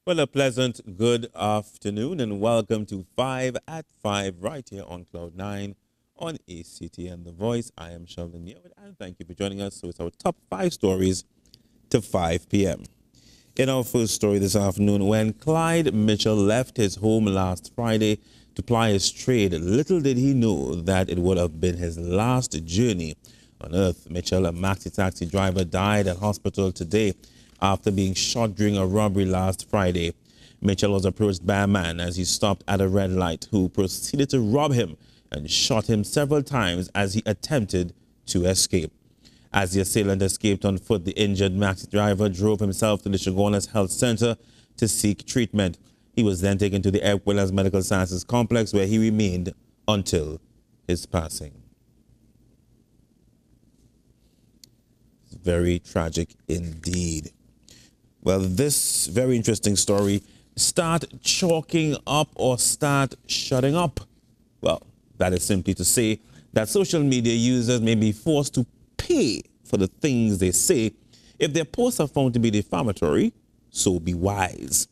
Well, a pleasant good afternoon and welcome to 5 at 5 right here on Cloud 9 on ACT and The Voice. I am Sheldon Yeowood and thank you for joining us. So it's our top 5 stories to 5 p.m. In our first story this afternoon, when Clyde Mitchell left his home last Friday to ply his trade, little did he know that it would have been his last journey on earth. Mitchell, a maxi taxi driver, died at hospital today after being shot during a robbery last Friday. Mitchell was approached by a man as he stopped at a red light who proceeded to rob him and shot him several times as he attempted to escape. As the assailant escaped on foot, the injured maxi driver drove himself to the Chaguanas Health Center to seek treatment. He was then taken to the Equilance Medical Sciences Complex where he remained until his passing. It's very tragic indeed. Well, this very interesting story, start chalking up or start shutting up. Well, that is simply to say that social media users may be forced to pay for the things they say. If their posts are found to be defamatory, so be wise.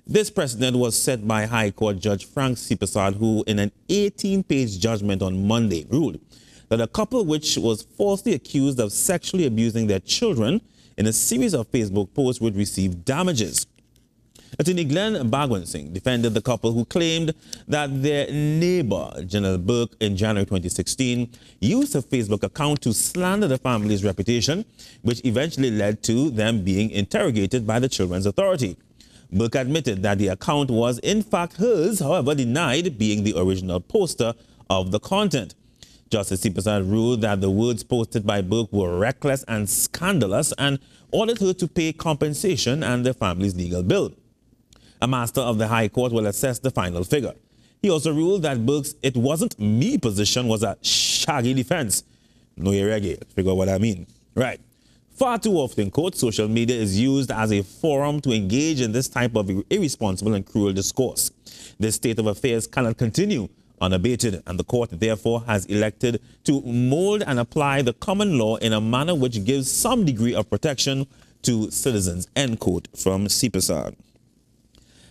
This precedent was set by High Court Judge Frank C. Prasad, who in an 18-page judgment on Monday ruled that a couple which was falsely accused of sexually abusing their children in a series of Facebook posts would receive damages. Attorney Glenn Bagwan-Singh defended the couple who claimed that their neighbor, Janelle Burke, in January 2016, used her Facebook account to slander the family's reputation, which eventually led to them being interrogated by the Children's Authority. Burke admitted that the account was in fact hers, however denied being the original poster of the content. Justice C. Prasad ruled that the words posted by Burke were reckless and scandalous and ordered her to pay compensation and the family's legal bill. A master of the High Court will assess the final figure. He also ruled that Burke's "it wasn't me" position was a shaggy defense. No, you reggae. Figure out what I mean. Right. Far too often, quote, social media is used as a forum to engage in this type of irresponsible and cruel discourse. This state of affairs cannot continue unabated, and the court therefore has elected to mold and apply the common law in a manner which gives some degree of protection to citizens, end quote, from CPSAD.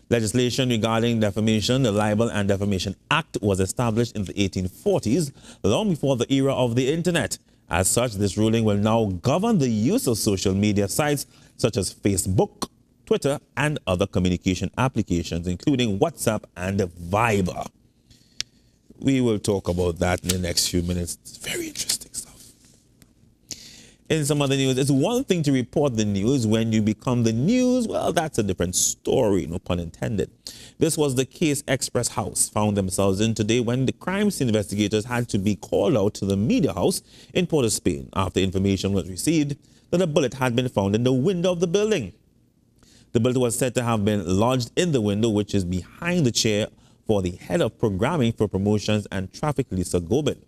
Legislation regarding defamation, the Libel and Defamation Act, was established in the 1840s, long before the era of the internet. As such, this ruling will now govern the use of social media sites such as Facebook, Twitter, and other communication applications, including WhatsApp and Viber. We will talk about that in the next few minutes. It's very interesting stuff. In some other news, it's one thing to report the news. When you become the news, well, that's a different story, no pun intended. This was the case Express House found themselves in today when the crime scene investigators had to be called out to the media house in Port of Spain after information was received that a bullet had been found in the window of the building. The bullet was said to have been lodged in the window, which is behind the chair for the head of programming for promotions and traffic, Lisa Gobin.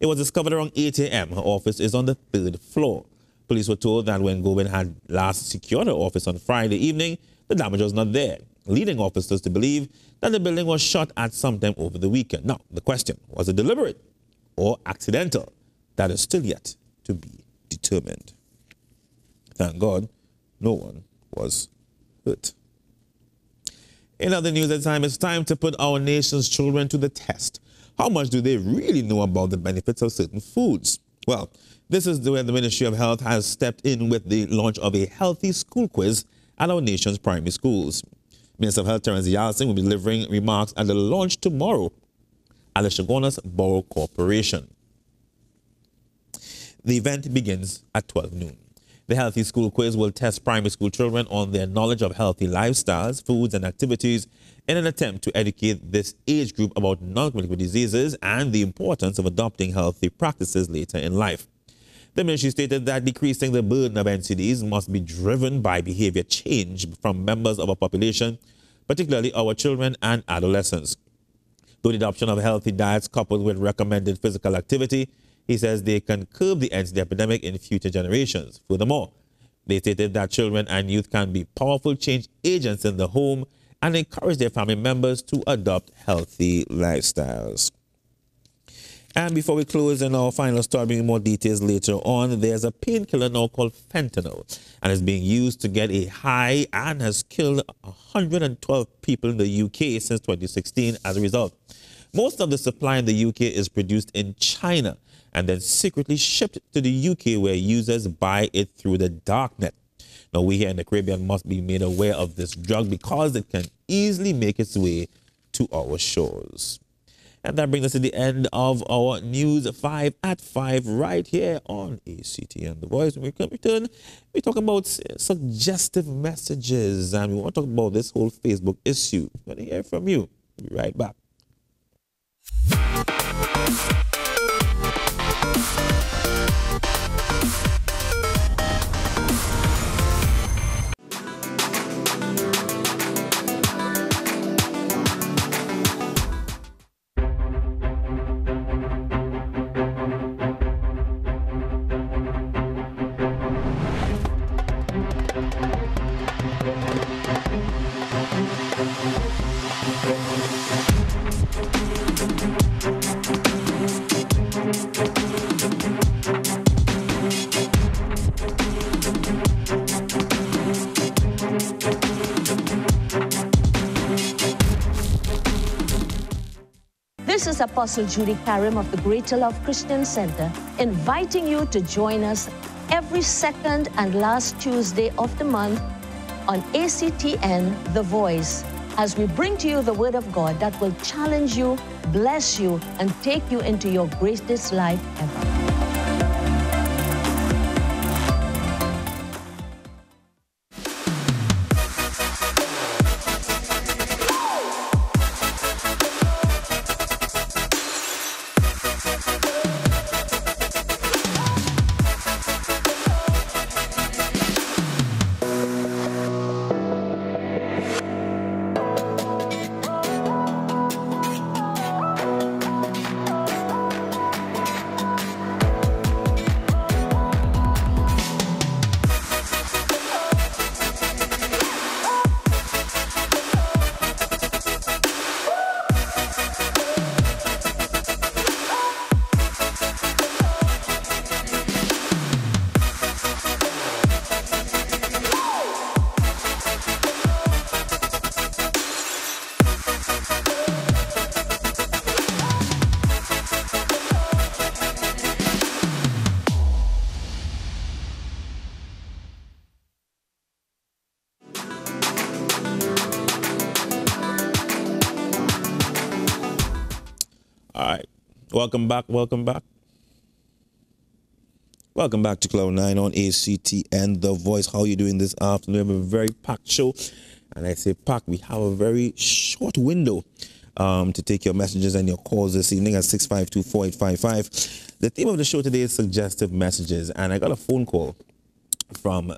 It was discovered around 8 a.m. Her office is on the 3rd floor. Police were told that when Gobin had last secured her office on Friday evening, the damage was not there, leading officers to believe that the building was shot at sometime over the weekend. Now, the question, was it deliberate or accidental? That is still yet to be determined. Thank God, no one was hurt. In other news at the time, it's time to put our nation's children to the test. How much do they really know about the benefits of certain foods? Well, this is where the Ministry of Health has stepped in with the launch of a healthy school quiz at our nation's primary schools. Minister of Health Terence Yalson will be delivering remarks at the launch tomorrow at the Chaguanas Borough Corporation. The event begins at 12 noon. The Healthy School Quiz will test primary school children on their knowledge of healthy lifestyles, foods, and activities in an attempt to educate this age group about non-communicable diseases and the importance of adopting healthy practices later in life. The ministry stated that decreasing the burden of NCDs must be driven by behavior change from members of our population, particularly our children and adolescents. Through the adoption of healthy diets coupled with recommended physical activity, he says they can curb the NCD epidemic in future generations. Furthermore, they stated that children and youth can be powerful change agents in the home and encourage their family members to adopt healthy lifestyles. And before we close in our final story, bringing more details later on, there's a painkiller now called fentanyl, and is being used to get a high and has killed 112 people in the UK since 2016 as a result. Most of the supply in the UK is produced in China and then secretly shipped to the UK, where users buy it through the darknet. Now, we here in the Caribbean must be made aware of this drug because it can easily make its way to our shores. And that brings us to the end of our News 5 at 5 right here on ACTN The Voice. When we come return, we talk about suggestive messages, and we want to talk about this whole Facebook issue. We're going to hear from you. We'll be right back. This is Apostle Judy Karim of the Greater Love Christian Center, inviting you to join us every second and last Tuesday of the month on ACTN The Voice, as we bring to you the Word of God that will challenge you, bless you, and take you into your greatest life ever. All right. Welcome back. Welcome back. Welcome back to Cloud 9 on ACTN The Voice. How are you doing this afternoon? We have a very packed show. And I say packed, we have a very short window to take your messages and your calls this evening at 652-4855. The theme of the show today is suggestive messages. And I got a phone call from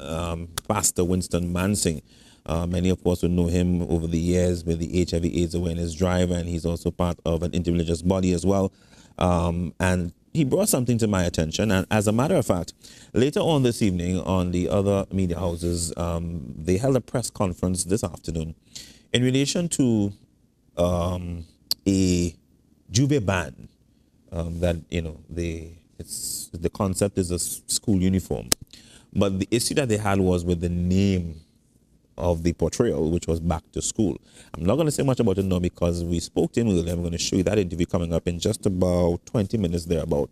Pastor Winston Mansing. Many, of course, will know him over the years with the HIV/AIDS awareness drive, and he's also part of an interreligious body as well. And he brought something to my attention. And as a matter of fact, later on this evening on the other media houses, they held a press conference this afternoon in relation to a Juve ban that, you know, the concept is a school uniform. But the issue that they had was with the name of the portrayal, which was Back to School. I'm not going to say much about it now because we spoke to him earlier. I'm going to show you that interview coming up in just about 20 minutes thereabout.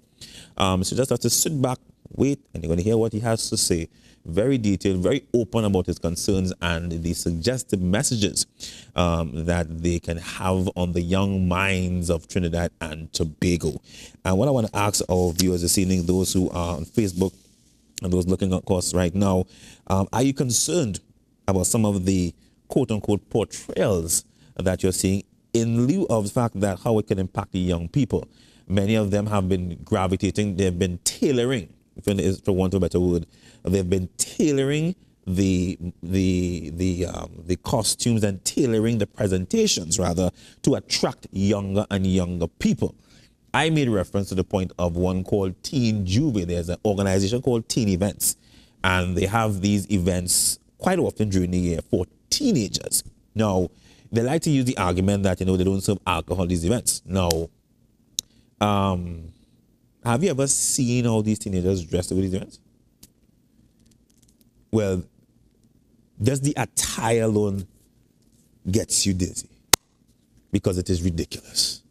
So just have to sit back, wait, and you're going to hear what he has to say. Very detailed, very open about his concerns and the suggestive messages that they can have on the young minds of Trinidad and Tobago. And what I want to ask our viewers this evening, those who are on Facebook and those looking, of course, right now, are you concerned about some of the quote-unquote portrayals that you're seeing in lieu of the fact that how it can impact the young people? Many of them have been gravitating, they've been tailoring, for want of a better word, they've been tailoring the costumes and tailoring the presentations, rather, to attract younger and younger people. I made reference to the point of one called Teen Juve. There's an organization called Teen Events, and they have these events quite often during the year for teenagers. Now, they like to use the argument that, you know, they don't serve alcohol at these events. Now, Have you ever seen all these teenagers dressed over these events? Well, just the attire alone gets you dizzy because it is ridiculous.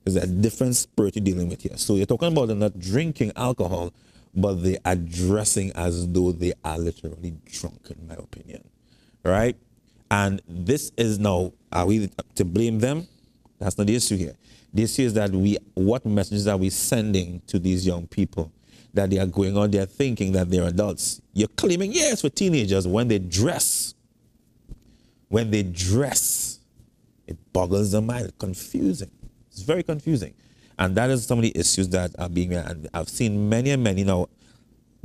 There's a different spirit you're dealing with here. So you're talking about them not drinking alcohol, but they are dressing as though they are literally drunk, in my opinion. Right? And this is now, are we to blame them? That's not the issue here. The issue is that what messages are we sending to these young people that they are going on there thinking that they're adults? You're claiming, yes, for teenagers, when they dress, it boggles the mind, it's confusing. It's very confusing. And that is some of the issues that are being, and I've seen many and many now.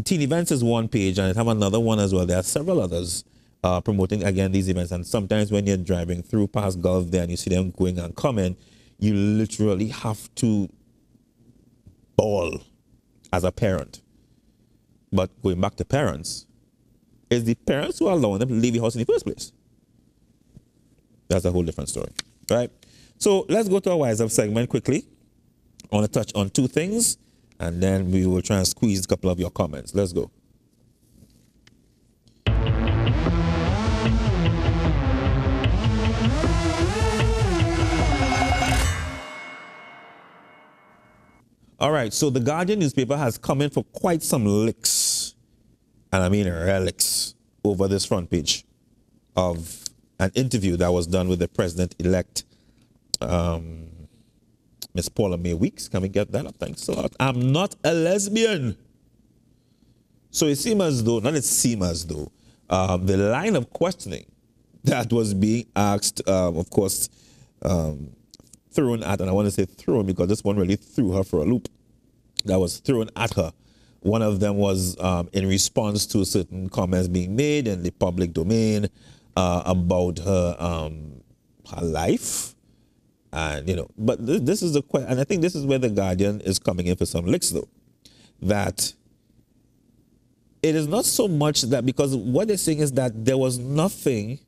Teen Events is one page, and I have another one as well. There are several others promoting, again, these events. And sometimes when you're driving through past Gulf there and you see them going and coming, you literally have to bawl as a parent. But going back to parents, it's the parents who are allowing them to leave the house in the first place. That's a whole different story, right? So let's go to our Wise Up segment quickly. I want to touch on two things, and then we will try and squeeze a couple of your comments. Let's go. All right, so the Guardian newspaper has come in for quite some licks, and I mean relics, over this front page of an interview that was done with the president-elect, Miss Paula Mae Weeks. Can we get that up? Thanks a lot. I'm not a lesbian. So it seems as though, the line of questioning that was being asked, of course, thrown at, and I want to say thrown because this one really threw her for a loop, that was thrown at her. One of them was in response to certain comments being made in the public domain about her life. And, but this is the question, and I think this is where the Guardian is coming in for some licks, though, that it is not so much that, because what they're saying is that there was nothing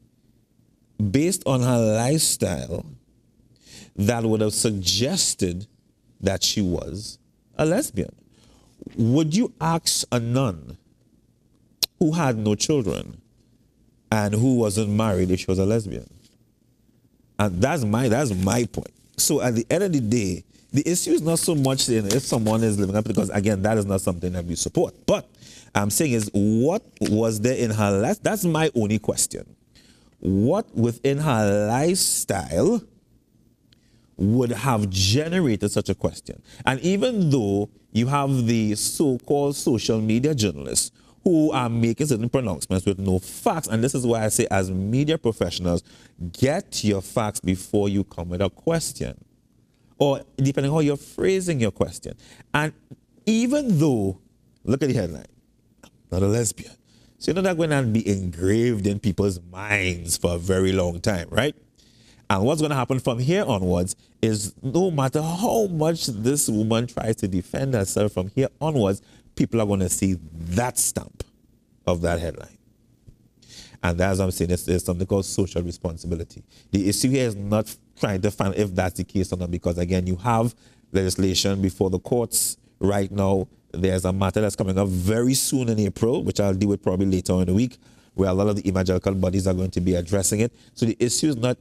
based on her lifestyle that would have suggested that she was a lesbian. Would you ask a nun who had no children and who wasn't married if she was a lesbian? And that's my point. So at the end of the day, the issue is not so much saying if someone is living up, because again, that is not something that we support. But I'm saying is, what was there in her life? That's my only question. What within her lifestyle would have generated such a question? And even though you have the so-called social media journalists who are making certain pronouncements with no facts, and this is why I say, as media professionals, get your facts before you come with a question, or depending on how you're phrasing your question. And even though, look at the headline, not a lesbian. So you know that's going to be engraved in people's minds for a very long time, right? And what's going to happen from here onwards is, no matter how much this woman tries to defend herself from here onwards, people are going to see that stamp of that headline. And as I'm saying, there's something called social responsibility. The issue here is not trying to find if that's the case or not, because again, you have legislation before the courts right now. There's a matter that's coming up very soon in April, which I'll deal with probably later in the week, where a lot of the evangelical bodies are going to be addressing it. So the issue is not,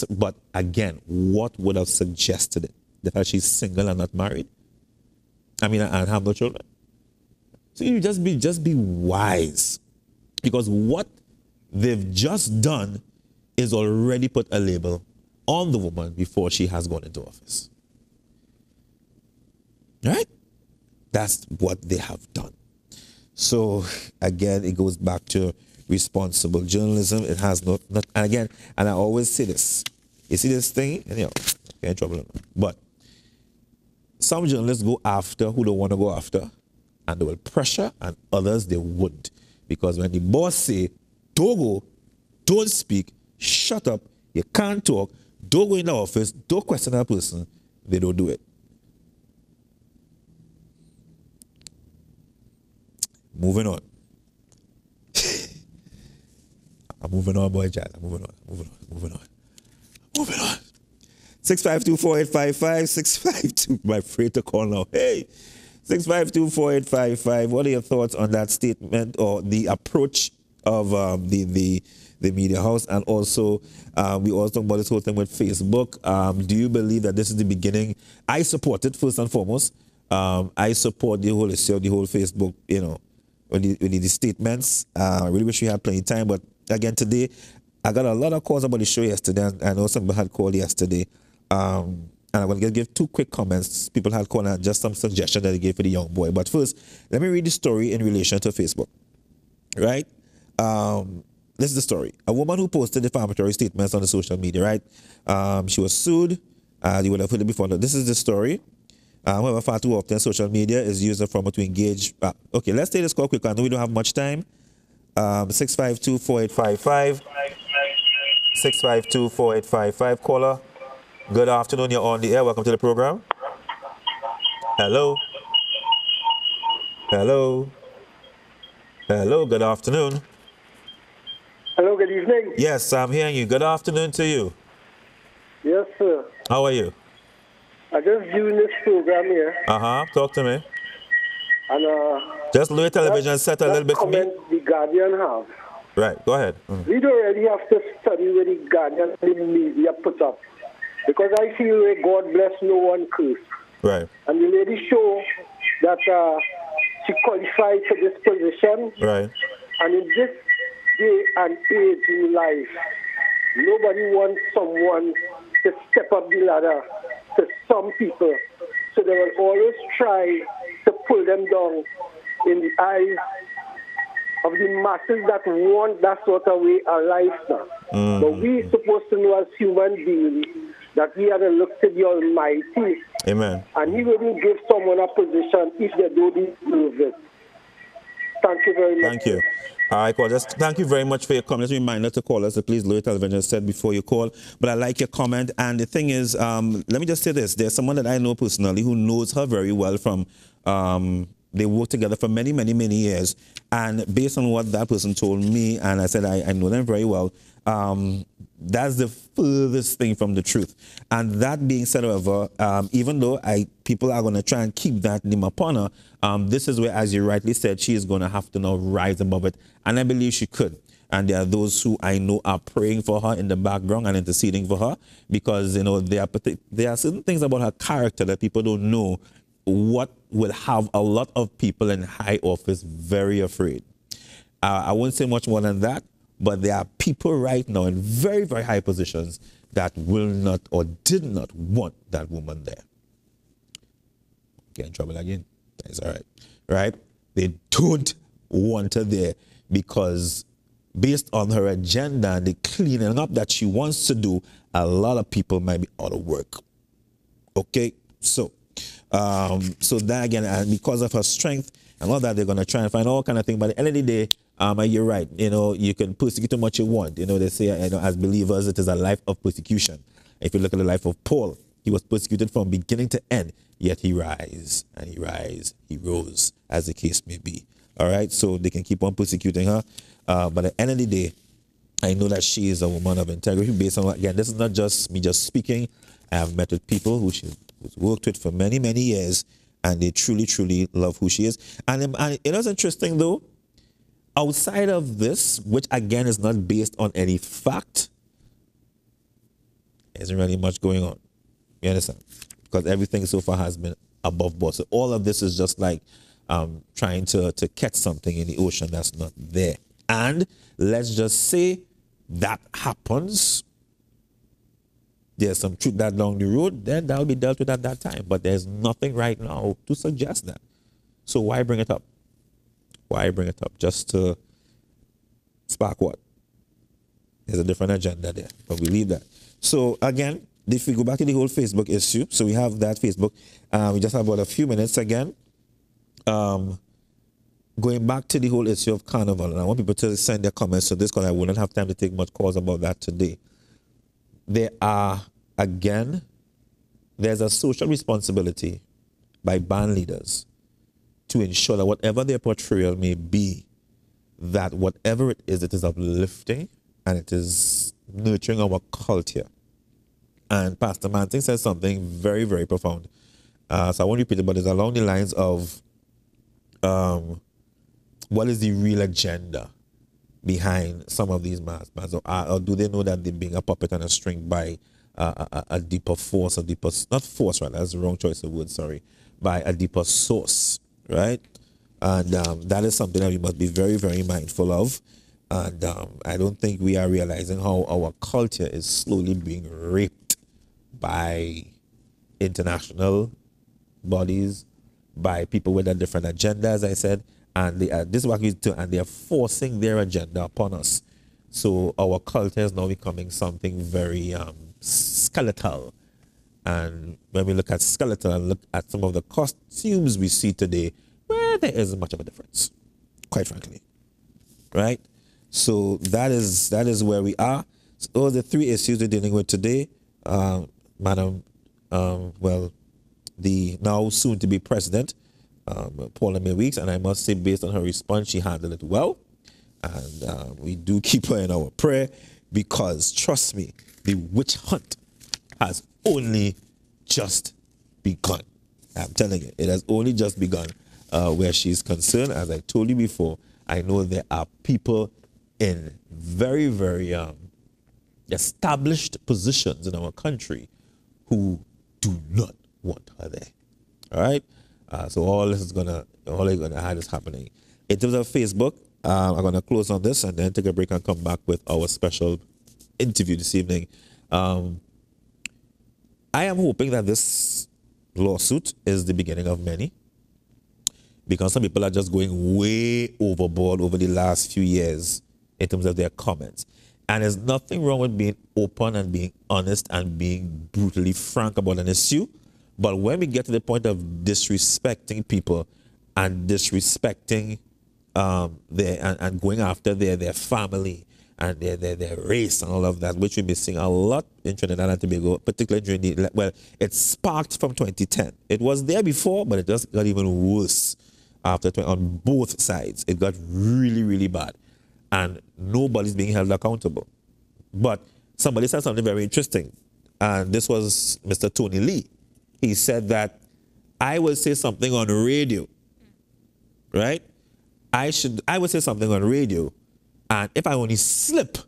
but again, what would have suggested it? The fact she's single and not married? And have no children? So you just be wise, because what they've just done is already put a label on the woman before she has gone into office. Right? That's what they have done. So again, it goes back to responsible journalism. It has not and again, and I always say this. You see this thing, and get in trouble. But some journalists go after who don't want to go after, and they will pressure, and others they wouldn't. Because when the boss say, don't go, don't speak, shut up, you can't talk, don't go in the office, don't question that person, they don't do it. Moving on. I'm moving on, boy, Jazz. I'm moving on. 652-4855, 652, my afraid to call now. Hey, 652-4855. What are your thoughts on that statement or the approach of the media house? And also, we also talk about this whole thing with Facebook. Do you believe that this is the beginning? I support it, first and foremost. I support the whole issue of the whole Facebook, with the statements. I really wish we had plenty of time, but again, today, I got a lot of calls about the show yesterday, and I know somebody had called yesterday. And I'm going to give two quick comments. People had called and just some suggestions that they gave for the young boy. But first, let me read the story in relation to Facebook. Right? This is the story. A woman who posted defamatory statements on the social media, right? She was sued. You would have heard it before. This is the story. However, far too often, social media is used as a form to engage. Okay, let's take this call quick. I know we don't have much time. 652-4855. 652-4855. Caller, good afternoon. You're on the air. Welcome to the program. Hello. Hello. Hello. Good afternoon. Hello, good evening. Yes, I'm hearing you. Good afternoon to you. Yes, sir. How are you? I just viewing this program here. Talk to me. And just lower television set a little bit for me. The Guardian have. Right, go ahead. We don't really have to study what the Guardian and the media put up. Because I feel like God bless, no one curse. Right. And the lady show that she qualified for this position. Right. And in this day and age in life, nobody wants someone to step up the ladder to some people. So they will always try to pull them down in the eyes of the masses that want that sort of way of life now. But we supposed to know as human beings that we have to look to the Almighty. Amen. And He wouldn't give someone a position if they don't deserve it. Thank you very much. Thank you. All right, call. Just thank you very much for your comment. Just a reminder to call us. So please lower television, as said before you call. But I like your comment. And the thing is, let me just say this. There's someone that I know personally who knows her very well from, they worked together for many, many, many years. And based on what that person told me, and I said I know them very well, that's the furthest thing from the truth. And that being said, however, even though people are going to try and keep that name upon her, this is where, as you rightly said, she is going to have to now rise above it. And I believe she could. And there are those who I know are praying for her in the background and interceding for her because, there are certain things about her character that people don't know what will have a lot of people in high office very afraid. I won't say much more than that, but there are people right now in very, very high positions that will not or did not want that woman there. Get in trouble again. That's all right. Right? They don't want her there because based on her agenda and the cleaning up that she wants to do, a lot of people might be out of work. Okay? So that again, and because of her strength and all that, they're going to try and find all kind of things. But at the end of the day, you're right. You can persecute how much you want. They say, as believers, it is a life of persecution. If you look at the life of Paul, he was persecuted from beginning to end, yet he rise and he rise, he rose, as the case may be. All right, so they can keep on persecuting her. But at the end of the day, I know that she is a woman of integrity based on, again, this is not just me just speaking. I have met with people who she's worked with for many, many years, and they truly, truly love who she is. And it was interesting, though, outside of this, which again is not based on any fact, there isn't really much going on. You understand? Because everything so far has been above board. So all of this is just like trying to catch something in the ocean that's not there. And let's just say that happens. There's some truth that down the road, then that'll be dealt with at that time. But there's nothing right now to suggest that. So why bring it up? Why bring it up? Just to spark what? There's a different agenda there, but we leave that. So again, if we go back to the whole Facebook issue, so we have that Facebook. We just have about a few minutes again. Going back to the whole issue of carnival, and I want people to send their comments to this because I wouldn't have time to take much calls about that today. There are, again, there's a social responsibility by band leaders to ensure that whatever their portrayal may be, that whatever it is uplifting and it is nurturing our culture. And Pastor Manting said something very, very profound. So I won't repeat it, but it's along the lines of what is the real agenda behind some of these mass bands? Or do they know that they're being a puppet on a string by a deeper force, not force, right? That's the wrong choice of word, sorry. By a deeper source, right? And that is something that we must be very, very mindful of. And I don't think we are realizing how our culture is slowly being raped by international bodies, by people with a different agenda, as I said, and this is what we do, and they are forcing their agenda upon us. So our culture is now becoming something very skeletal. And when we look at skeletal and look at some of the costumes we see today, well, there isn't much of a difference, quite frankly, right? So that is where we are. So the three issues we're dealing with today, Madam, the now soon-to-be president, Paula May Weeks, and I must say, based on her response, she handled it well. And we do keep her in our prayer because, trust me, the witch hunt has only just begun. I'm telling you, it has only just begun where she's concerned. As I told you before, I know there are people in very, very established positions in our country who do not want her there. All right? So all this is gonna have this happening. In terms of Facebook, I'm gonna close on this and then take a break and come back with our special interview this evening. I am hoping that this lawsuit is the beginning of many, because some people are just going way overboard over the last few years in terms of their comments. And there's nothing wrong with being open and being honest and being brutally frank about an issue. But when we get to the point of disrespecting people and disrespecting and going after their family and their race and all of that, which we've been seeing a lot in Trinidad and Tobago, particularly during the, well, it sparked from 2010. It was there before, but it just got even worse after on both sides. It got really, really bad. And nobody's being held accountable. But somebody said something very interesting. And this was Mr. Tony Lee. He said that I will say something on radio, right? I would say something on radio, and if I only slip,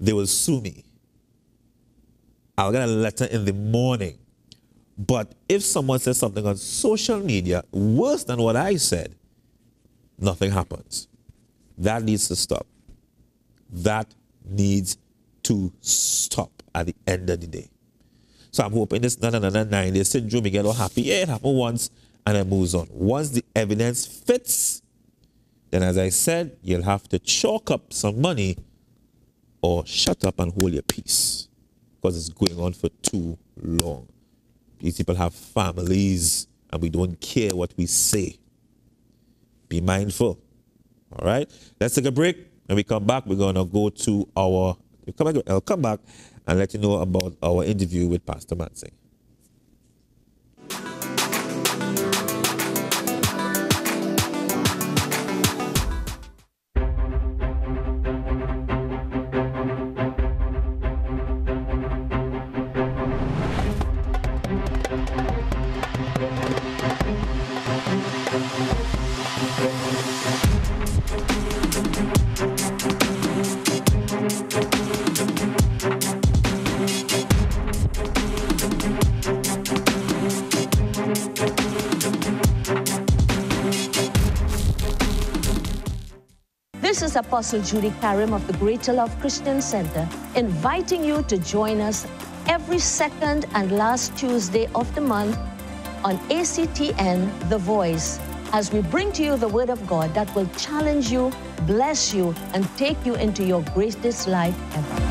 they will sue me. I'll get a letter in the morning. But if someone says something on social media worse than what I said, nothing happens. That needs to stop. That needs to stop at the end of the day. So I'm hoping it's not another 9-day syndrome. You get all happy. Yeah, it happened once and it moves on. Once the evidence fits, then as I said, you'll have to chalk up some money or shut up and hold your peace, because it's going on for too long. These people have families and we don't care what we say. Be mindful. All right? Let's take a break. When we come back, we're going to go to I'll come back and let you know about our interview with Pastor Manting. This is Apostle Judy Karim of the Greater Love Christian Center, inviting you to join us every second and last Tuesday of the month on ACTN The Voice, as we bring to you the Word of God that will challenge you, bless you, and take you into your greatest life ever.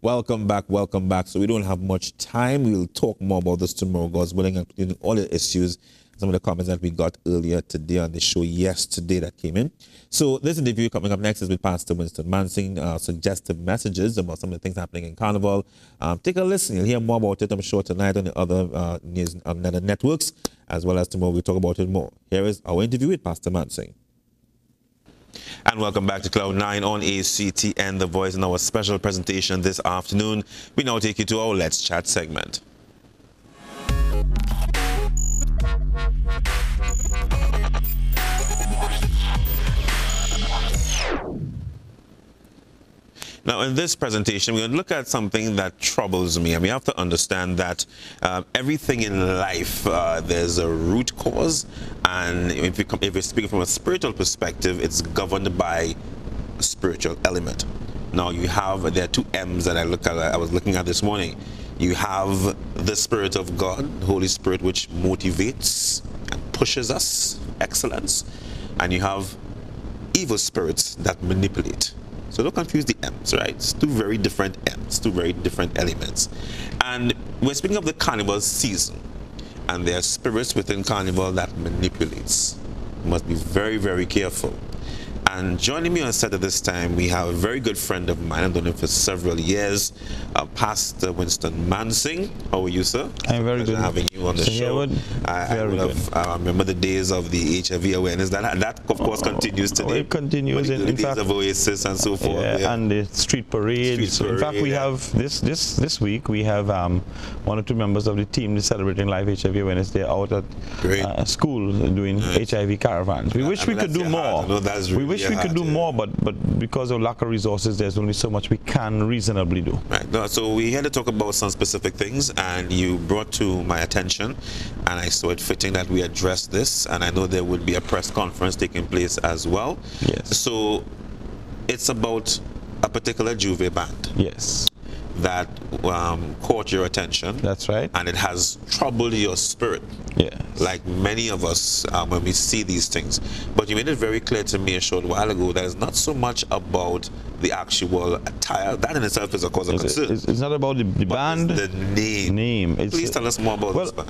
Welcome back, welcome back. So we don't have much time. We'll talk more about this tomorrow, God's willing, including all the issues, some of the comments that we got earlier today on the show yesterday that came in. So this interview coming up next is with Pastor Winston Mansing, suggestive messages about some of the things happening in Carnival. Take a listen. You'll hear more about it, I'm sure, tonight on the other news on other networks, as well as tomorrow we'll talk about it more. Here is our interview with Pastor Mansing. And welcome back to Cloud 9 on ACTN, The Voice, in our special presentation this afternoon. We now take you to our Let's Chat segment. Now, in this presentation, we're going to look at something that troubles me. And we have to understand that everything in life, there's a root cause. And if we're speaking from a spiritual perspective, it's governed by a spiritual element. Now, there are two M's that I was looking at this morning. You have the Spirit of God, the Holy Spirit, which motivates and pushes us, excellence. And you have evil spirits that manipulate. So don't confuse the M's, right? It's two very different M's, two very different elements. And we're speaking of the carnival season. And there are spirits within carnival that manipulates. You must be very, very careful. And joining me on set at this time, we have a very good friend of mine. I've known him for several years, Pastor Winston Mansing. How are you, sir? I'm very good. Having you on the show. I remember the days of the HIV awareness. That of course, continues today. It continues. In fact, of Oasis and so forth. Yeah. And the street parades. In fact, we have this week, we have one or two members of the team that's celebrating Live HIV Awareness. They're out at school doing HIV caravans. We wish we could do more. We wish we could do more, but because of lack of resources, there's only so much we can reasonably do. Right. No, so we had to talk about some specific things, and you brought to my attention, and I saw it fitting that we address this, and I know there will be a press conference taking place as well. Yes. So it's about a particular Juve band. Yes. That caught your attention. That's right. And it has troubled your spirit. Yes. Like many of us when we see these things. But you made it very clear to me a short while ago that it's not so much about the actual attire. That in itself is a cause of concern. It's not about the band. It's the name. Please tell us more about this band.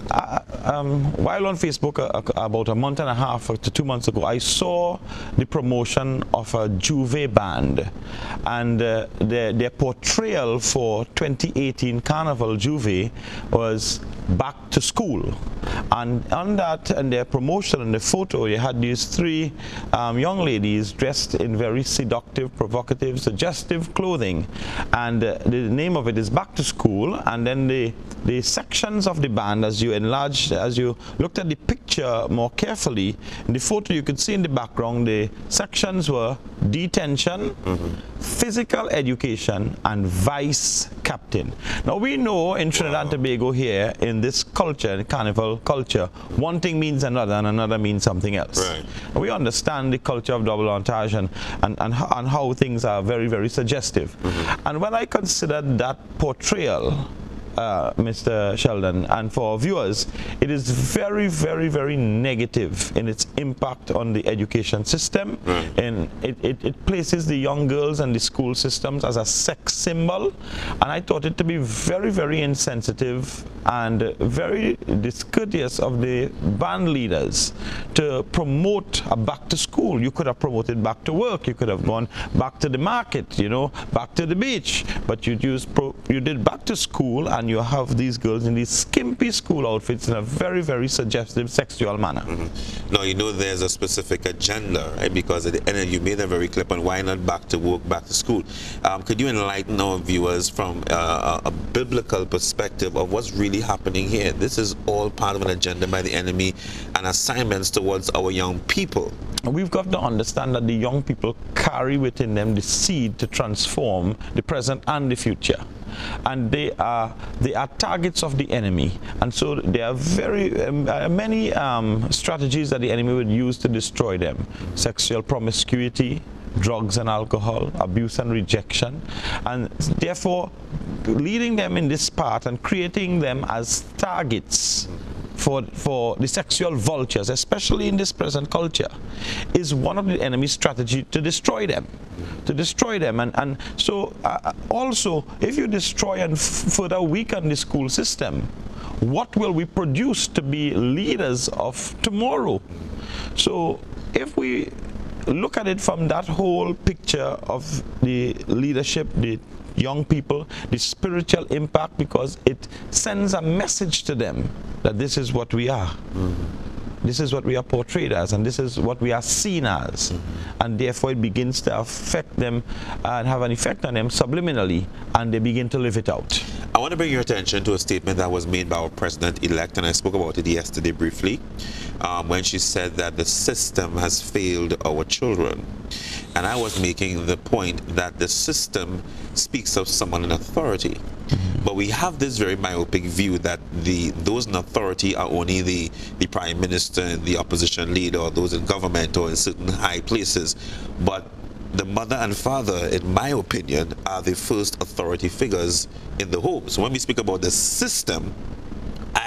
While on Facebook about a month and a half to 2 months ago, I saw the promotion of a Juve band, and their portrayal for 2018 Carnival Juve was back to school. And on that, and their promotion and the photo, you had these three young ladies dressed in very seductive, provocative, suggestive clothing. And the name of it is Back to School. And then the sections of the band, as you looked at the picture more carefully, in the photo you could see in the background, the sections were detention, physical education, and vice captain. Now we know in Trinidad and Tobago here, in this culture, in carnival culture, one thing means another and another means something else. Right. We understand the culture of double entendre and how things are very, very suggestive. And when I considered that portrayal, Mr. Sheldon, and for our viewers, it is very, very, very negative in its impact on the education system. And it places the young girls and the school systems as a sex symbol. And I thought it to be very, very insensitive and very discourteous of the band leaders to promote a back to school. You could have promoted back to work. You could have gone back to the market, back to the beach. But you did back to school, and you have these girls in these skimpy school outfits in a very, very suggestive sexual manner. Now, there's a specific agenda, right? Because at the end, you made a very clear point, why not back to work, back to school? Could you enlighten our viewers from a biblical perspective of what's really happening here? This is all part of an agenda by the enemy and assignments towards our young people. We've got to understand that the young people carry within them the seed to transform the present and the future. And they are targets of the enemy, and so there are very many strategies that the enemy would use to destroy them: sexual promiscuity, drugs and alcohol, abuse and rejection, and therefore leading them in this path and creating them as targets for the sexual vultures, especially in this present culture, is one of the enemy's strategy to destroy them. And so also, if you destroy and further weaken the school system, what will we produce to be leaders of tomorrow? So if we look at it from that whole picture of the leadership, the young people, the spiritual impact, because it sends a message to them that this is what we are. This is what we are portrayed as, and this is what we are seen as. And therefore it begins to affect them and have an effect on them subliminally, and they begin to live it out. I want to bring your attention to a statement that was made by our president-elect, and I spoke about it yesterday briefly, when she said that the system has failed our children. And I was making the point that the system speaks of someone in authority. But we have this very myopic view that those in authority are only the prime minister, the opposition leader, or those in government or in certain high places. But the mother and father, in my opinion, are the first authority figures in the home. So when we speak about the system,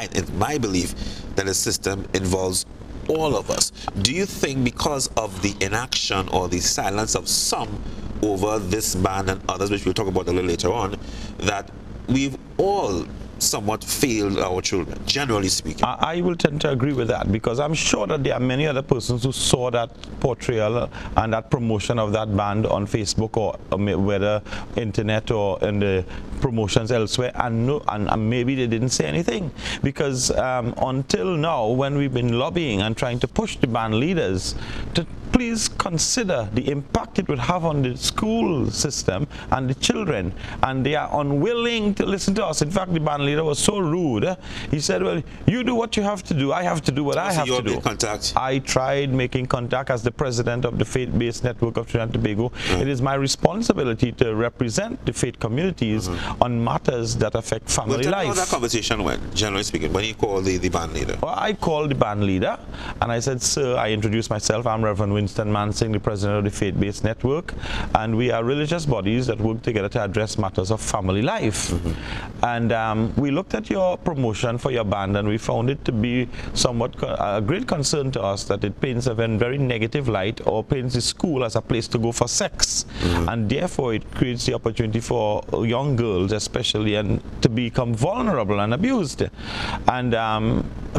it's my belief that the system involves all of us. Do you think because of the inaction or the silence of some over this ban and others, which we'll talk about a little later on, that we've all somewhat failed our children, generally speaking? I will tend to agree with that, because I'm sure that there are many other persons who saw that portrayal and that promotion of that band on Facebook, or whether internet or in the promotions elsewhere, and maybe they didn't say anything, because until now, when we've been lobbying and trying to push the band leaders to please consider the impact it would have on the school system and the children, and they are unwilling to listen to us. In fact, the band leader was so rude. He said, well, you do what you have to do, I have to do what I have to do. Contact? I tried making contact as the president of the faith-based network of Trinidad and Tobago. It is my responsibility to represent the faith communities on matters that affect family life. How that conversation went, generally speaking, when you called the band leader? Well, I called the band leader and I said, sir, I introduced myself. I'm Reverend Winston Mansing, the president of the faith-based network, and we are religious bodies that work together to address matters of family life. And we looked at your promotion for your band, and we found it to be somewhat a great concern to us that it paints a very negative light, or paints the school as a place to go for sex, and therefore it creates the opportunity for young girls especially and to become vulnerable and abused. And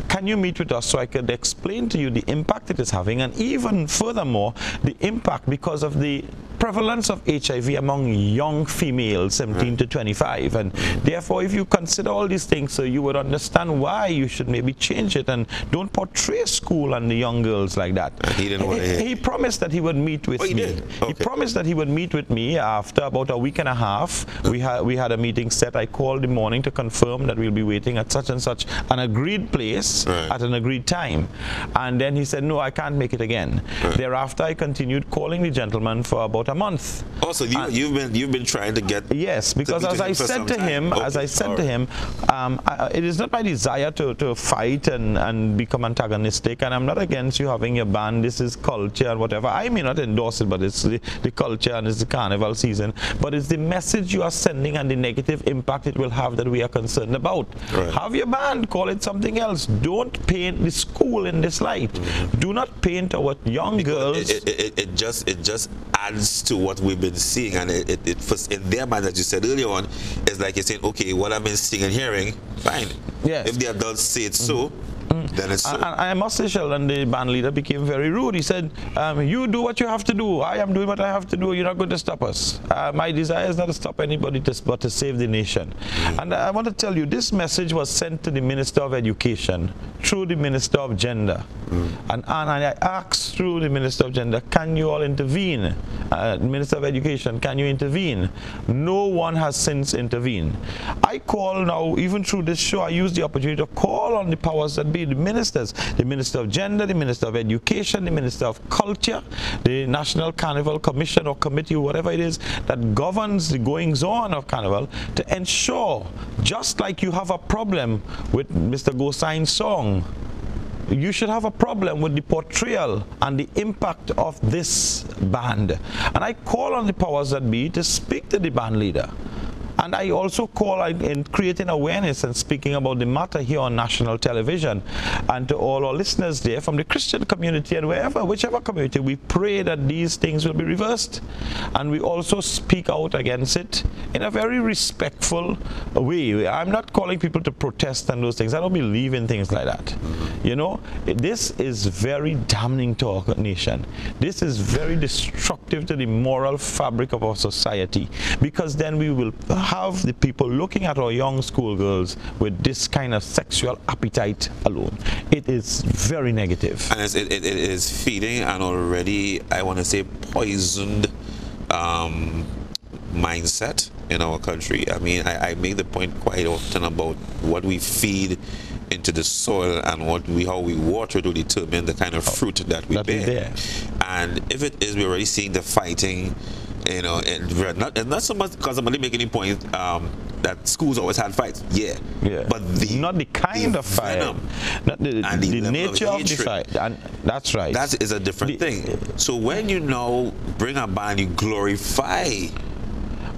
can you meet with us so I could explain to you the impact it is having, and even furthermore the impact because of the prevalence of HIV among young females 17 to 25, and therefore if you consider all these things, so you would understand why you should maybe change it and don't portray school and the young girls like that. He didn't want to hear. He promised that he would meet with me. Did? Okay. He promised that he would meet with me after about a week and a half. We had a meeting set. I called in the morning to confirm that we'll be waiting at such and such an agreed place at an agreed time, and then he said, no, I can't make it again. Thereafter I continued calling the gentleman for about a month. Also, you've been trying to get... Yes, because as I said to him, it is not my desire to fight and become antagonistic, and I'm not against you having your band. This is culture and whatever. I may not endorse it, but it's the culture and it's the carnival season. But it's the message you are sending and the negative impact it will have that we are concerned about. Have your band, call it something else. Don't paint the school in this light. Do not paint our young girls. It just adds to what we've been seeing, and in their mind, as you said earlier on, it's like you're saying, okay, what I've been seeing and hearing, fine. Yes. If the adults say it's so, then it's so. I must say, Sheldon, the band leader became very rude. He said, you do what you have to do. I am doing what I have to do. You're not going to stop us. My desire is not to stop anybody, but to save the nation. And I want to tell you, this message was sent to the Minister of Education through the Minister of Gender. And I asked through the Minister of Gender, can you all intervene? Minister of Education, can you intervene? No one has since intervened. I call now, even through this show, I use the opportunity to call on the powers that be, the ministers, the Minister of Gender, the Minister of Education, the Minister of Culture, the National Carnival Commission or Committee, whatever it is that governs the goings-on of Carnival, to ensure, just like you have a problem with Mr. Gosai's song, you should have a problem with the portrayal and the impact of this band. And I call on the powers that be to speak to the band leader And I also call in creating awareness and speaking about the matter here on national television. And to all our listeners there from the Christian community and whichever community, we pray that these things will be reversed. And we also speak out against it in a very respectful way. I'm not calling people to protest and those things. I don't believe in things like that. You know, this is very damning to our nation. This is very destructive to the moral fabric of our society, because then we will have the people looking at our young schoolgirls with this kind of sexual appetite alone. It is very negative. And it is feeding an already, I want to say, poisoned mindset in our country. I mean, I make the point quite often about what we feed into the soil and how we water to determine the kind of fruit that we bear. And if it is, we're already seeing the fighting, you know, and not so much because I'm only making a point that schools always had fights. Yeah. But not the kind of fight, not the nature of the fight. And that's right. That is a different thing. So when you now bring a ban, you glorify.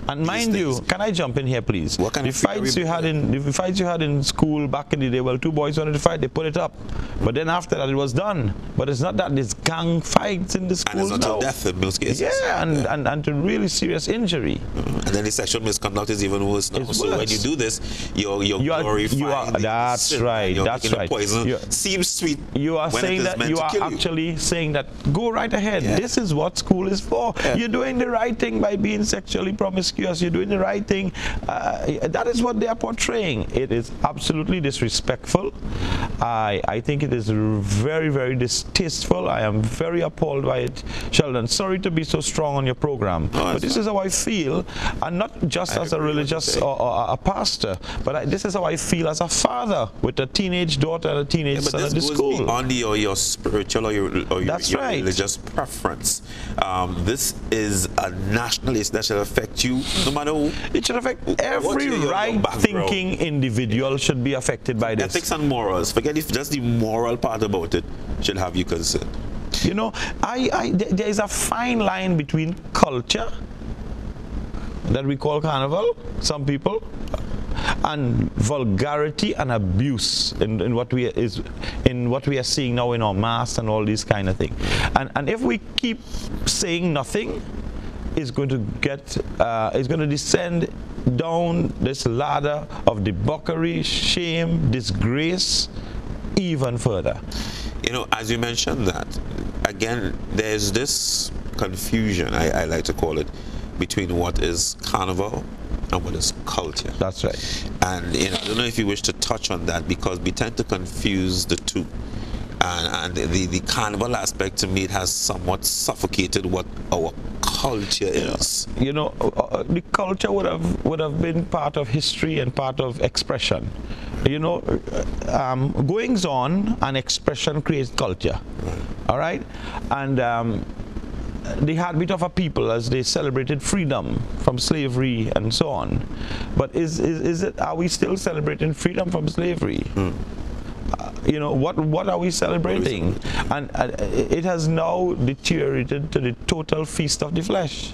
And mind you, can I jump in here, please? What kind the fights you had in school back in the day, well, two boys wanted to fight, they put it up. But then after that, it was done. But it's not that there's gang fights in the schools now. And it's not death in most cases. Yeah, and to really serious injury. And then the sexual misconduct is even worse now. So when you do this, you're glorifying. That's right. That's right. Poison seems sweet. You are saying that you are actually saying that go right ahead. Yeah. This is what school is for. Yeah. You're doing the right thing by being sexually promiscuous. You're doing the right thing. That is what they are portraying. It is absolutely disrespectful. I think it is very, very distasteful. I am very appalled by it. Sheldon, sorry to be so strong on your program, but this is how I feel, and not just as a religious or a pastor, but this is how I feel as a father with a teenage daughter and a teenage son at the school. This goes beyond your spiritual or your right. religious preference. This is a national issue that shall affect you no matter who. It should affect every right-thinking individual should be affected by this. Ethics and morals. Forget if just the moral part about it should have you concerned. You know, there is a fine line between culture that we call carnival, some people, and vulgarity and abuse in what we are seeing now in our mass and all these kind of things. And if we keep saying nothing, is going to descend down this ladder of debauchery, shame, disgrace, even further. You know, as you mentioned that, again, there's this confusion, I like to call it, between what is carnival and what is culture. That's right. And you know, I don't know if you wish to touch on that, because we tend to confuse the two. And the carnival aspect, to me, it has somewhat suffocated what our culture is. You know, the culture would have been part of history and part of expression. You know, goings on and expression creates culture. All right, and the heartbeat of a people as they celebrated freedom from slavery and so on. But are we still celebrating freedom from slavery? You know, what are we celebrating? And it has now deteriorated to the total feast of the flesh.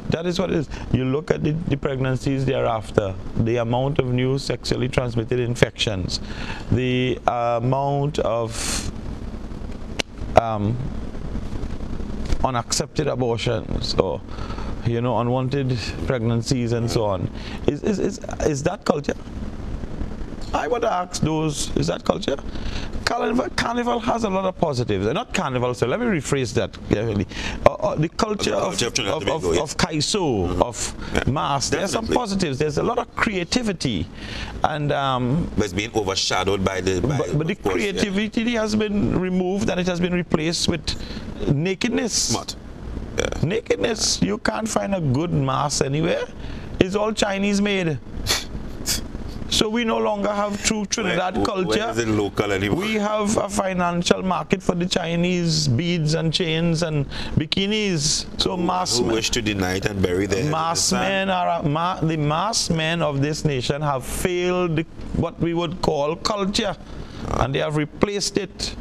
That is what it is. You look at the pregnancies thereafter, the amount of new sexually transmitted infections, the amount of unaccepted abortions, or you know, unwanted pregnancies and so on. Is that culture? I want to ask those, is that culture? Carnival has a lot of positives. Not carnival, so let me rephrase that carefully. The culture of Kaiso, of mass, there's some positives. There's a lot of creativity. And but it's being overshadowed by the... But the creativity has been removed, and it has been replaced with nakedness. Smart. Yeah. Nakedness. You can't find a good mass anywhere. It's all Chinese made. So we no longer have true Trinidad culture. Where is it local anymore? We have a financial market for the Chinese beads and chains and bikinis. So mass men wish to deny it and bury their mass men are the mass men of this nation have failed what we would call culture, and they have replaced it.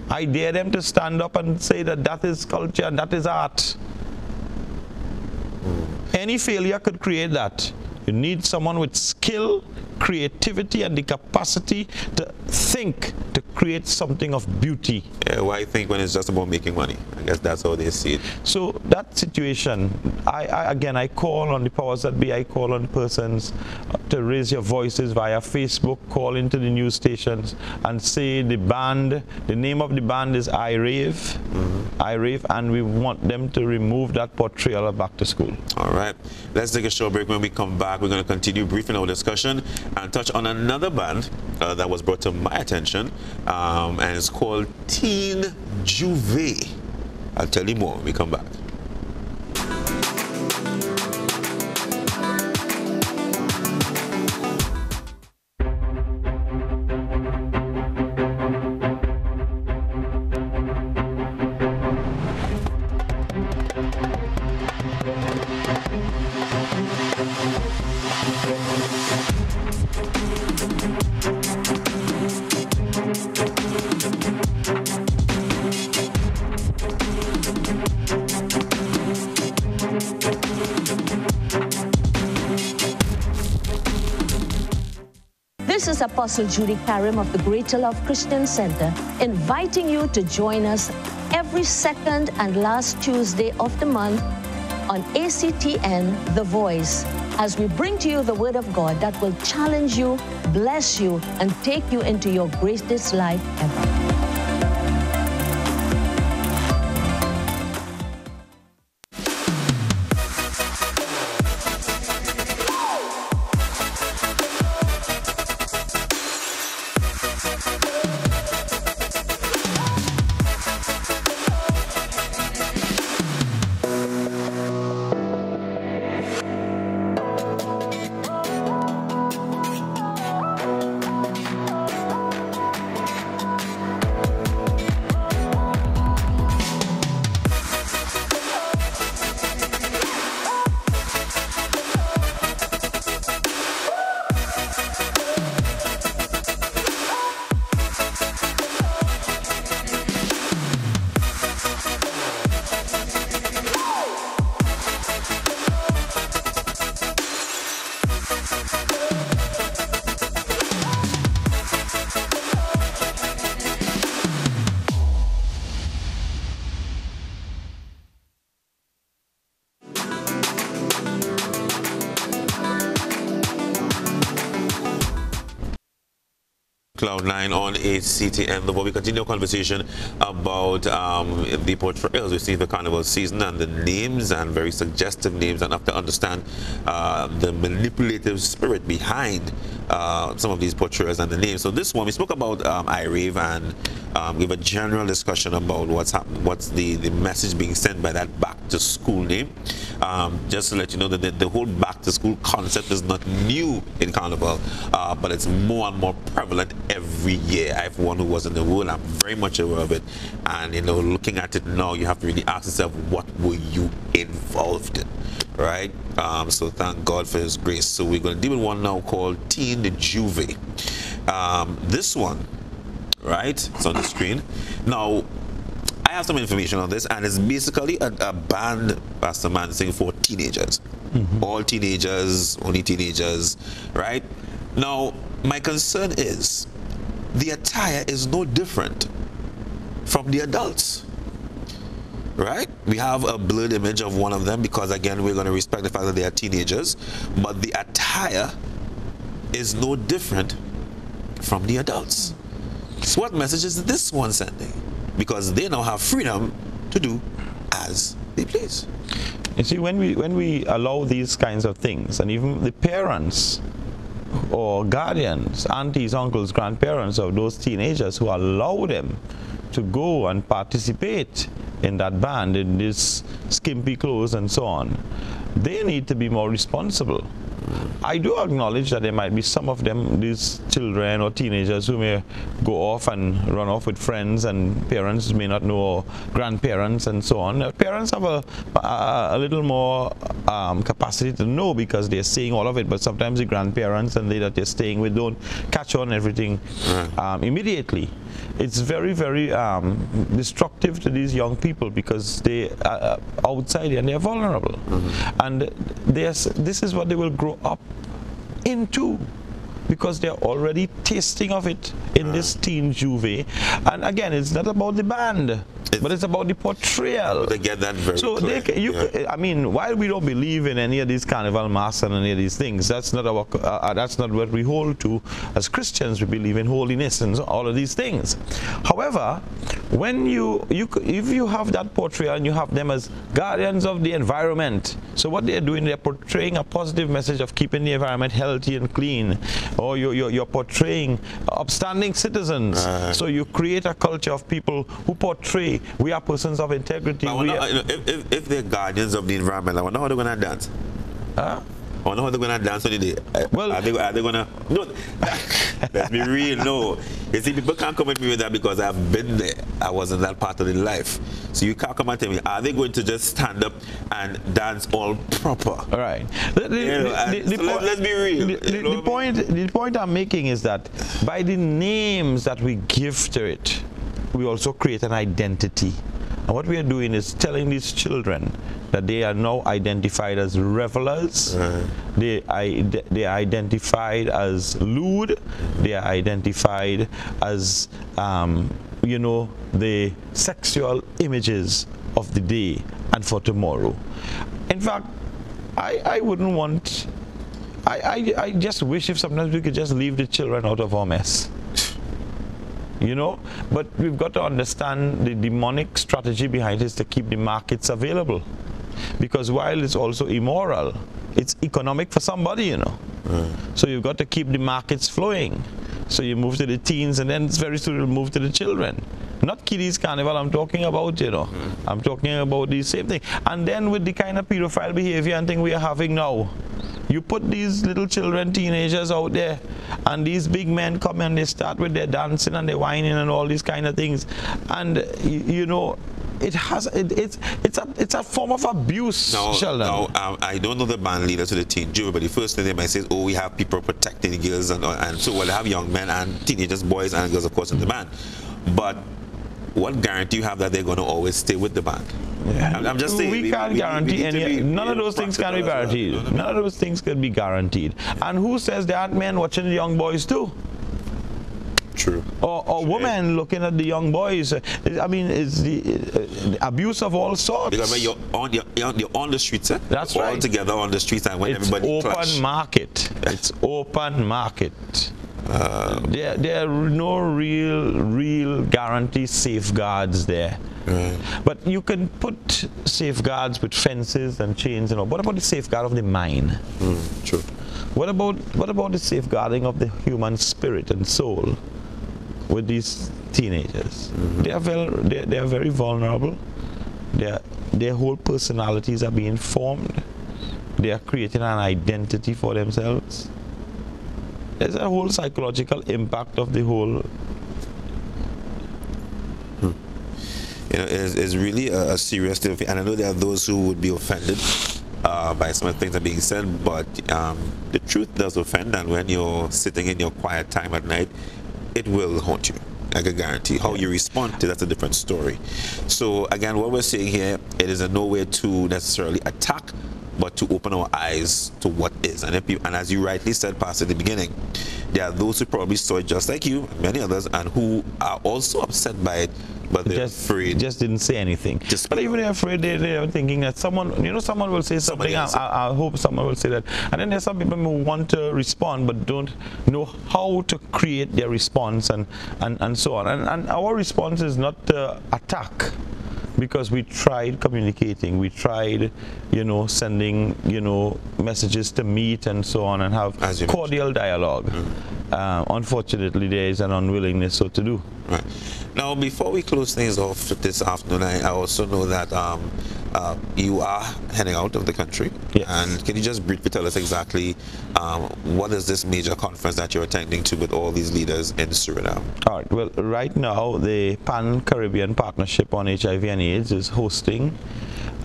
I dare them to stand up and say that is culture and that is art. any failure could create that. You need someone with skill, creativity, and the capacity to think, to create something of beauty. Yeah, why I think when it's just about making money? I guess that's how they see it. So that situation, again, I call on the powers that be. I call on the persons to raise your voices via Facebook, call into the news stations and say the band, the name of the band is I-Rave, I-Rave, and we want them to remove that portrayal of Back to School. All right, let's take a short break. When we come back, we're going to continue briefing our discussion and touch on another band that was brought to my attention, and it's called Teen Juve. I'll tell you more when we come back. This is Apostle Judy Karim of the Greater Love Christian Center, inviting you to join us every second and last Tuesday of the month on ACTN The Voice, as we bring to you the Word of God that will challenge you, bless you, and take you into your greatest life ever. Cloud9 on ACTN. We continue our conversation about the portrayals we see the carnival season and the names, and very suggestive names, and have to understand the manipulative spirit behind some of these portrayals and the names. So this one, we spoke about I-Rave and give a general discussion about what's happening, what's the message being sent by that back to school name. Just to let you know that the whole back to school concept is not new in carnival, but it's more and more prevalent every year. I, for one who was in the world, I'm very much aware of it, and looking at it now, you have to really ask yourself, what were you involved in, right? So thank God for His grace. So we're going to deal with one now called Teen Juve. This one, right, it's on the screen now. I have some information on this, and it's basically a band, Pastor Man, singing for teenagers. All teenagers, only teenagers, right? Now, my concern is the attire is no different from the adults, right? We have a blurred image of one of them because, again, we're going to respect the fact that they are teenagers, but the attire is no different from the adults. So what message is this one sending? Because they now have freedom to do as they please. You see, when we allow these kinds of things, and even the parents or guardians, aunties, uncles, grandparents of those teenagers who allow them to go and participate in that band, in this skimpy clothes and so on, they need to be more responsible. I do acknowledge that there might be some of them, these children or teenagers, who may go off and run off with friends, and parents may not know, or grandparents and so on. Parents have a little more capacity to know because they're seeing all of it, but sometimes the grandparents and they that they're staying with don't catch on everything immediately. It's very, very destructive to these young people because they are outside and they're vulnerable. And this is what they will grow up into, because they're already tasting of it in this teen juve. And again, it's not about the band, but it's about the portrayal. They get that very so clear. I mean, while we don't believe in any of these carnival masks and any of these things, that's not that's not what we hold to as Christians. We believe in holiness and all of these things. However, when if you have that portrayal and you have them as guardians of the environment, so what they're doing, they're portraying a positive message of keeping the environment healthy and clean, or you're portraying upstanding citizens. So you create a culture of people who portray we are persons of integrity. If they're guardians of the environment, I wonder how they're going to dance. I wonder how they're going to dance on the day. Well, are they going to... No, let's be real, no. You see, people can't come at me with that because I've been there. I was in that part of the life. So you can't come and tell me, are they going to just stand up and dance all proper? All right. Let's be real. The point I'm making is that by the names that we give to it, we also create an identity. And what we are doing is telling these children that they are now identified as revelers, they are identified as lewd, they are identified as, you know, the sexual images of the day and for tomorrow. In fact, I wouldn't want, I just wish if sometimes we could just leave the children out of our mess. You know, but we've got to understand the demonic strategy behind it is to keep the markets available, because while it's also immoral, it's economic for somebody, you know. So you've got to keep the markets flowing. So you move to the teens, and then it's very soon you'll move to the children. Not Kiddies Carnival I'm talking about, you know. I'm talking about the same thing. And then with the kind of pedophile behavior and thing we are having now, you put these little children, teenagers out there, and these big men come and they start with their dancing and their whining and all these kind of things, and you know, it's a form of abuse. Sheldon. I don't know the band leaders of the teen jury, but the first thing they might say is, oh, we have people protecting the girls, and so well, they have young men and teenagers, boys and girls, of course, in the band. But what guarantee you have that they're going to always stay with the band? Yeah. I'm just saying. We can't guarantee any. None of those things can be guaranteed. None of those things can be guaranteed. And who says there aren't men watching the young boys too? True. Or women looking at the young boys. I mean, it's the abuse of all sorts. Because you're on the streets, eh? That's all right. together on the streets, and when it's everybody open clash. market. It's open market. There are no real guarantee safeguards there. But you can put safeguards with fences and chains and all. What about the safeguard of the mind? True. What about the safeguarding of the human spirit and soul with these teenagers? They are very vulnerable. Their whole personalities are being formed. They are creating an identity for themselves. There's a whole psychological impact of the whole. You know, it's really a serious thing, and I know there are those who would be offended by some of the things that are being said, but the truth does offend, and when you're sitting in your quiet time at night, it will haunt you. I can guarantee. How you respond to that's a different story. So again, what we're saying here, it is in no way to necessarily attack, but to open our eyes to what is. And as you rightly said, Pastor, at the beginning, there are those who probably saw it just like you, and many others, and who are also upset by it, but they're afraid. Just didn't say anything. But even they're afraid, they're thinking that someone will say something. I hope someone will say that. And then there's some people who want to respond, but don't know how to create their response and so on. And our response is not to attack, because we tried communicating, we tried, sending, messages to meet and so on and have cordial dialogue. Unfortunately, there is an unwillingness so to do. Right. Now, before we close things off this afternoon, I also know that you are heading out of the country. Yes. And can you just briefly tell us exactly what is this major conference that you're attending to with all these leaders in Suriname? All right. Well, right now, the Pan-Caribbean Partnership on HIV and AIDS is hosting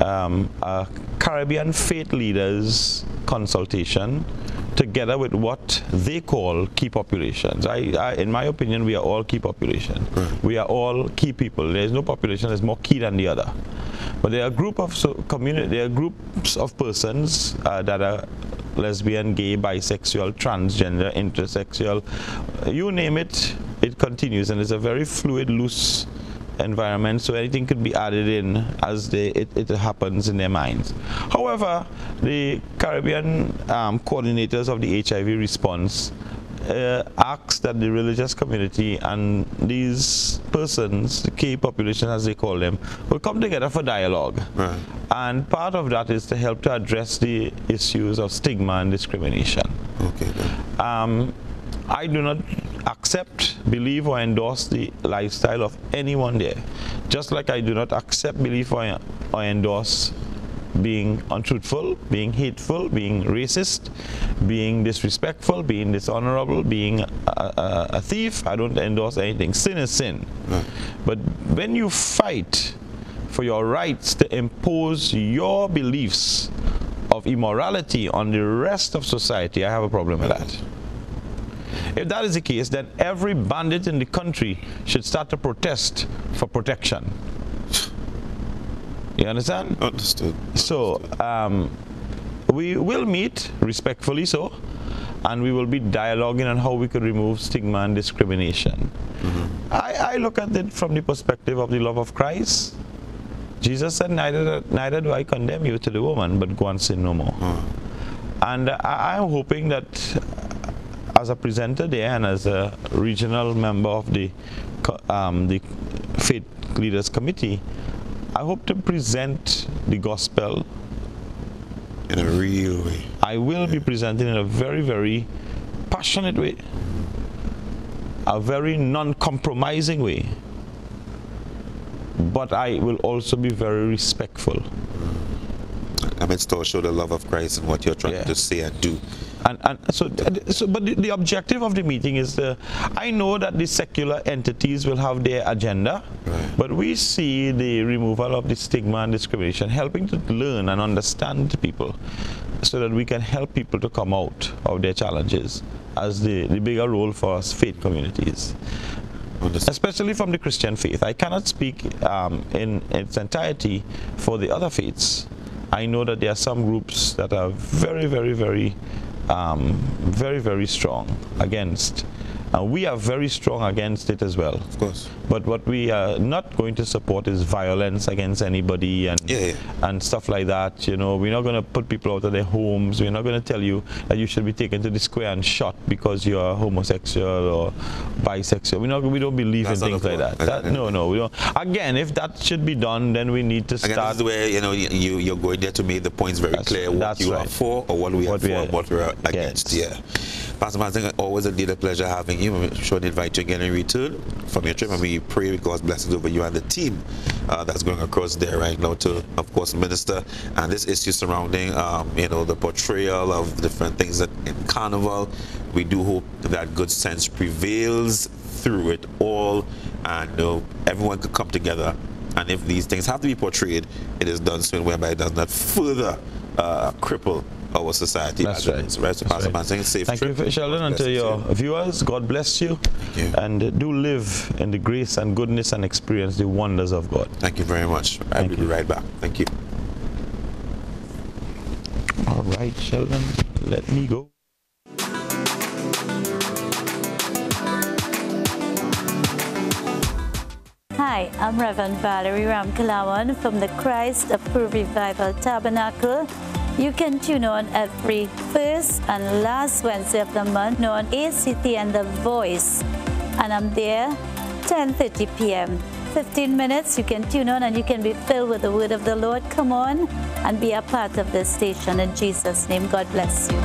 a Caribbean faith leaders consultation together with what they call key populations. In my opinion, we are all key population. Right. We are all key people. There is no population that is more key than the other. But there are a group of there are groups of persons that are lesbian, gay, bisexual, transgender, intersexual, you name it, it continues, and it's a very fluid, loose environment, so anything could be added in as it happens in their minds. However, the Caribbean coordinators of the HIV response asked that the religious community and these persons, the key population as they call them, will come together for dialogue. Right. And part of that is to help to address the issues of stigma and discrimination. Okay. Then. I do not accept, believe, or endorse the lifestyle of anyone there. Just like I do not accept, believe, or endorse being untruthful, being hateful, being racist, being disrespectful, being dishonorable, being a thief. I don't endorse anything. Sin is sin. Right. But when you fight for your rights to impose your beliefs of immorality on the rest of society, I have a problem with that. If that is the case, then every bandit in the country should start to protest for protection. You understand? Understood. So, we will meet, respectfully so, and we will be dialoguing on how we could remove stigma and discrimination. Mm-hmm. I look at it from the perspective of the love of Christ. Jesus said, neither do I condemn you to the woman, but go and sin no more. And I'm hoping that as a presenter there and as a regional member of the Faith Leaders Committee, I hope to present the gospel in a real way. I will be presenting in a very, very passionate way, a very non-compromising way, but I will also be very respectful. I mean, still show the love of Christ in what you're trying to say and do. And so but the objective of the meeting is I know that the secular entities will have their agenda, right, but we see the removal of the stigma and discrimination, helping to learn and understand people so that we can help people to come out of their challenges as the bigger role for us faith communities. Especially from the Christian faith. I cannot speak in its entirety for the other faiths. I know that there are some groups that are very, very, very very strong against. We are very strong against it as well. Of course. But what we are not going to support is violence against anybody and stuff like that. You know, we're not going to put people out of their homes. We're not going to tell you that you should be taken to the square and shot because you are homosexual or bisexual. We don't believe in things like that. No, we don't. Again, if that should be done, then we need to start. Again, this is where you're going there to make the points very clear what you are for or what we are for and what we're against. Yeah. Pastor Mansing, always a dear pleasure having you. I'm sure to invite you again in return from your trip, and we pray God's blessings over you and the team that's going across there right now to, of course, minister. And this issue surrounding, the portrayal of different things in Carnival. We do hope that good sense prevails through it all, and everyone could come together. And if these things have to be portrayed, it is done so in a way whereby it does not further cripple our society. That's right. So Pastor Mansing, safe Thank trip. you, Sheldon, and to your viewers, God bless you. Thank you. And do live in the grace and goodness and experience the wonders of God. Thank you very much. I will be right back. Thank you. All right, Sheldon, let me go. Hi, I'm Reverend Valerie Ramkalawan from the Christ Approved Revival Tabernacle. You can tune on every first and last Wednesday of the month on ACTN The Voice. And I'm there 10:30 p.m. 15 minutes, you can tune on and you can be filled with the word of the Lord. Come on and be a part of this station in Jesus' name. God bless you.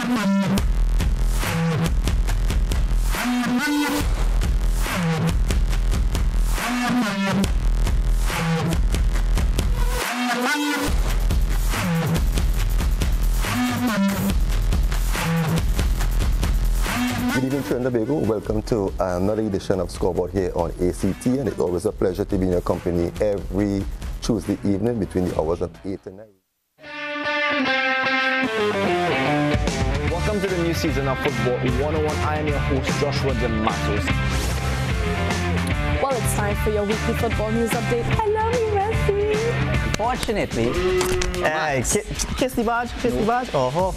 Come on. Good evening, Trinidad and Tobago. Welcome to another edition of Scoreboard here on ACT, and it's always a pleasure to be in your company every Tuesday evening between the hours of 8 and 9. Welcome to the new season of Football 101. I am your host, Joshua De Matos. Well, it's time for your weekly football news update. I love you, Messi. Unfortunately, kiss the badge, kiss the badge. Oh,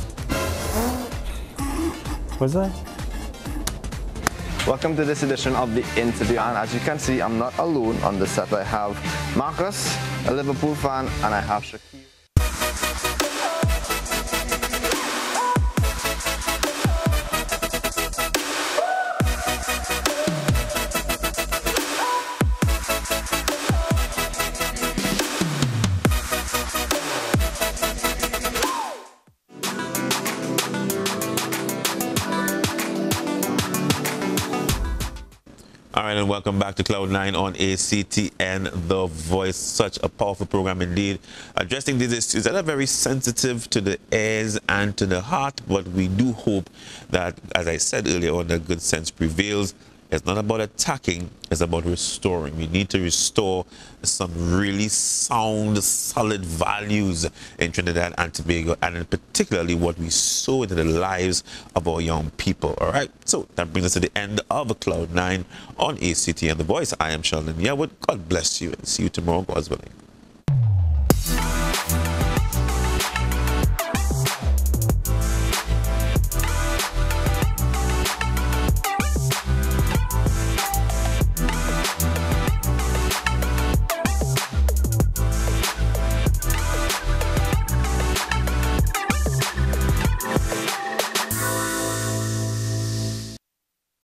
what's that? Welcome to this edition of the interview, and as you can see, I'm not alone on the set. I have Marcus, a Liverpool fan, and I have Shakir. All right, and welcome back to Cloud9 on ACTN, The Voice. Such a powerful program indeed, addressing these issues that are very sensitive to the ears and to the heart, but we do hope that, as I said earlier on, the good sense prevails. It's not about attacking, it's about restoring. We need to restore some really sound, solid values in Trinidad and Tobago, and particularly what we sow into the lives of our young people. All right, so that brings us to the end of Cloud9 on ACTN, The Voice. I am Sheldon Yearwood. God bless you, and see you tomorrow, God's willing.